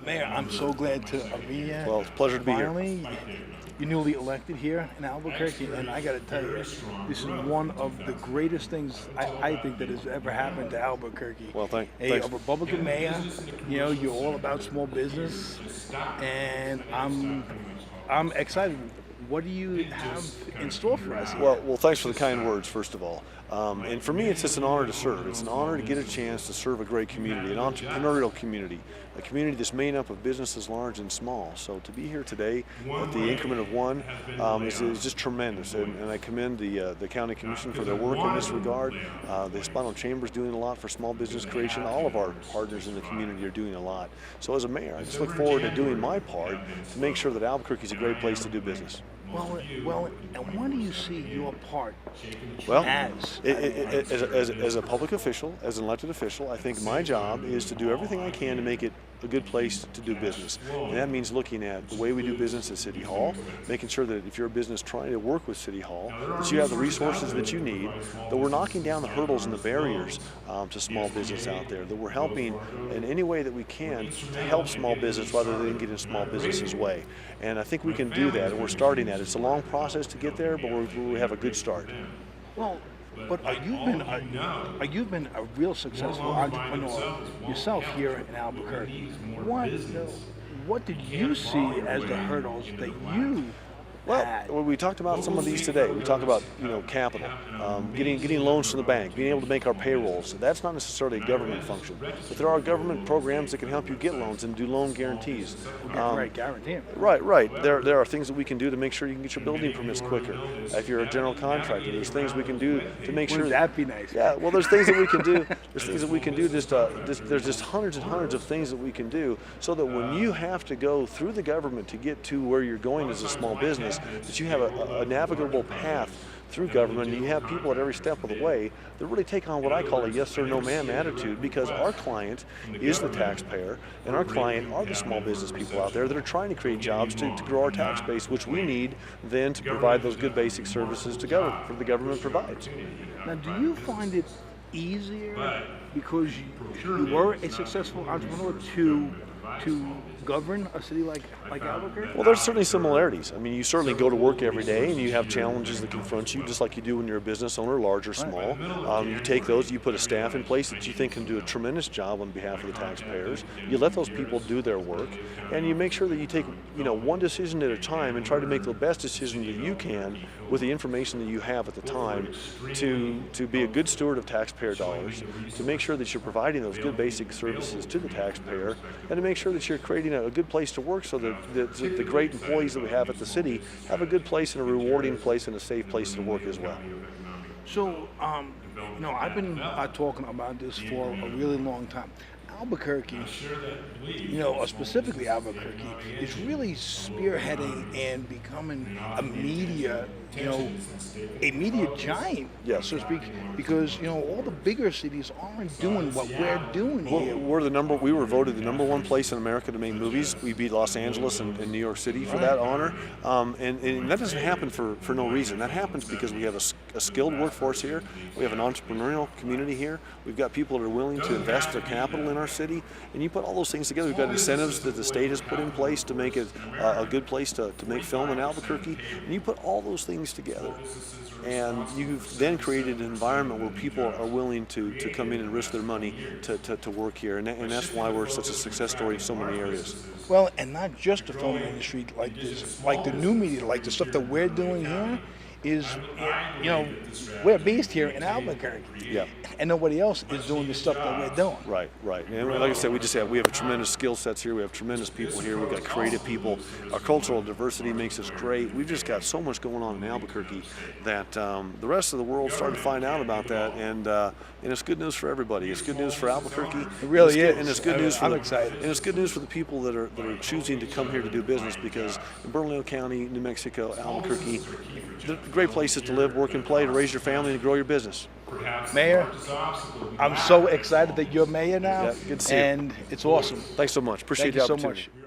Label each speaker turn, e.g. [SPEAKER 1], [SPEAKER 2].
[SPEAKER 1] Mayor, I'm so glad to be here.
[SPEAKER 2] Well, it's a pleasure to be here.
[SPEAKER 1] Finally, you're newly elected here in Albuquerque, and I got to tell you, this is one of the greatest things I think that has ever happened to Albuquerque.
[SPEAKER 2] Well,
[SPEAKER 1] A
[SPEAKER 2] thanks.
[SPEAKER 1] Republican mayor, you're all about small business, and I'm excited. What do you have in store for us here?
[SPEAKER 2] Well, thanks for the kind words, first of all. And for me, it's just an honor to serve. It's an honor to get a chance to serve a great community, an entrepreneurial community, a community that's made up of businesses large and small. So to be here today at the increment of one is just tremendous. And I commend the County Commission for their work in this regard. The Hispano Chamber is doing a lot for small business creation. All of our partners in the community are doing a lot. So as a mayor, I just look forward to doing my part to make sure that Albuquerque is a great place to do business.
[SPEAKER 1] Well, and what do you see your part
[SPEAKER 2] as a public official, as an elected official? I think my job is to do everything I can to make it a good place to do business. And that means looking at the way we do business at City Hall, making sure that if you're a business trying to work with City Hall, that you have the resources that you need, that we're knocking down the hurdles and the barriers to small business out there, that we're helping in any way that we can to help small business rather than get in small business's way. And I think we can do that, and we're starting that. It's a long process to get there, but we have a good start.
[SPEAKER 1] Well, but you've been a real successful entrepreneur yourself here in Albuquerque. What did you see as the hurdles that you had?
[SPEAKER 2] Well, we talked about some of these today. We talked about capital, getting loans from the bank, being able to make our payrolls. That's not necessarily a government function, but there are government programs that can help you get loans and do loan guarantees.
[SPEAKER 1] Right, guarantee.
[SPEAKER 2] Right. There are things that we can do to make sure you can get your building permits quicker. If you're a general contractor, there's things we can do to make sure.
[SPEAKER 1] Wouldn't that be nice?
[SPEAKER 2] Yeah. Well, there's things that we can do. There's things that we can do. There's just hundreds and hundreds of things that we can do, so that when you have to go through the government to get to where you're going as a small business, that you have a navigable path through government, and you have people at every step of the way that really take on what I call a yes sir no ma'am attitude, because our client is the taxpayer, and our client are the small business people out there that are trying to create jobs to grow our tax base, which we need then to provide those good basic services to the government provides.
[SPEAKER 1] Now, do you find it easier because you were a successful entrepreneur to govern a city like Albuquerque?
[SPEAKER 2] Well, there's certainly similarities. I mean, you certainly go to work every day and you have challenges that confront you, just like you do when you're a business owner, large or small. You take those, you put a staff in place that you think can do a tremendous job on behalf of the taxpayers. You let those people do their work, and you make sure that you take one decision at a time and try to make the best decision that you can with the information that you have at the time to be a good steward of taxpayer dollars, to make sure that you're providing those good basic services to the taxpayer, and to make sure that you're creating a good place to work so that the great employees that we have at the city have a good place and a rewarding place and a safe place to work as well.
[SPEAKER 1] So, I've been talking about this for a really long time. Albuquerque, specifically Albuquerque, is really spearheading and becoming a media giant, so to speak, because all the bigger cities aren't doing what we're doing here.
[SPEAKER 2] We were voted the #1 place in America to make movies. We beat Los Angeles and New York City for that honor, and that doesn't happen for no reason. That happens because we have a skilled workforce here. We have an entrepreneurial community here. We've got people that are willing to invest their capital in our city, and you put all those things together. We've got incentives that the state has put in place to make it a good place to make film in Albuquerque, and you put all those things together, and you've then created an environment where people are willing to come in and risk their money to work here, and that's why we're such a success story in so many areas.
[SPEAKER 1] Well, and not just the film industry like this, like the new media, like the stuff that we're doing here is, we're based here in Albuquerque.
[SPEAKER 2] Yeah.
[SPEAKER 1] And nobody else is doing the stuff that we're doing.
[SPEAKER 2] Right. And like I said, we have a tremendous skill sets here. We have tremendous people here. We've got creative people. Our cultural diversity makes us great. We've just got so much going on in Albuquerque that the rest of the world started to find out about that, and it's good news for everybody. It's good news for Albuquerque.
[SPEAKER 1] It really is.
[SPEAKER 2] And it's good news for
[SPEAKER 1] I'm excited.
[SPEAKER 2] And it's good news for the people that are choosing to come here to do business, because in Bernalillo County, New Mexico, Albuquerque, they're great places to live, work, and play, to raise your family and grow your business.
[SPEAKER 1] Mayor, I'm so excited that you're mayor now.
[SPEAKER 2] Yeah, good to see you.
[SPEAKER 1] And it's awesome.
[SPEAKER 2] Thanks so much. Appreciate the opportunity.
[SPEAKER 1] Thank you so much.